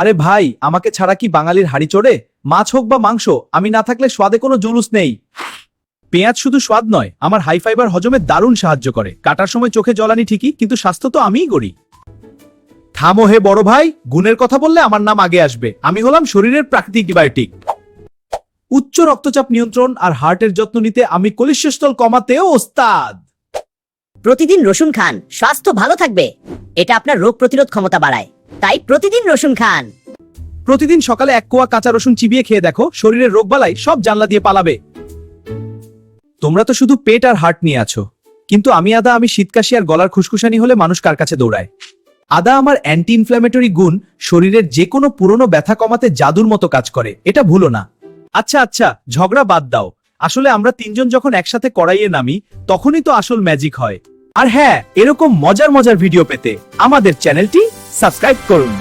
আরে ভাই, আমাকে ছাড়া কি বাঙালির হাড়ি চড়ে? মাছ হোক বা মাংস, আমি না থাকলে স্বাদে কোনো জুলুস নেই। পেঁয়াজ শুধু স্বাদ নয়, আমার হাই ফাইবার হজমে দারুণ সাহায্য করে। কাটার সময় চোখে জলানি ঠিকই, কিন্তু স্বাস্থ্য তো আমিই করি। থামো হে বড় ভাই, গুণের কথা বললে আমার নাম আগে আসবে। আমি হলাম শরীরের প্রাকৃতিক অ্যান্টিবায়োটিক। উচ্চ রক্তচাপ নিয়ন্ত্রণ আর হার্টের যত্ন নিতে আমি কোলেস্টেরল কমাতেও ওস্তাদ। প্রতিদিন রসুন খান, স্বাস্থ্য ভালো থাকবে। এটা আপনার রোগ প্রতিরোধ ক্ষমতা বাড়ায়, তাই প্রতিদিন রসুন খান। প্রতিদিন সকালে 1 কোয়া কাঁচা রসুন চিবিয়ে খেয়ে দেখো, শরীরের রোগবালাই সব জানলা দিয়ে পালাবে। তোমরা তো শুধু পেট আর হার্ট নিয়ে আছো, কিন্তু আমি শীতকাশি আর গলার খুশখুশানি হলে মানুষ কার কাছে দৌড়ায়? আদা আমার অ্যান্টি ইনফ্ল্যামেটরি গুণ শরীরের যে কোনো পুরনো ব্যথা কমাতে জাদুর মতো কাজ করে, এটা ভুলো না। আচ্ছা, ঝগড়া বাদ দাও। আসলে আমরা তিনজন যখন একসাথে কড়াইয়ে নামি, তখনই তো আসল ম্যাজিক হয়। আর হ্যাঁ, এরকম মজার মজার ভিডিও পেতে আমাদের চ্যানেলটি সাবস্ক্রাইব করুন।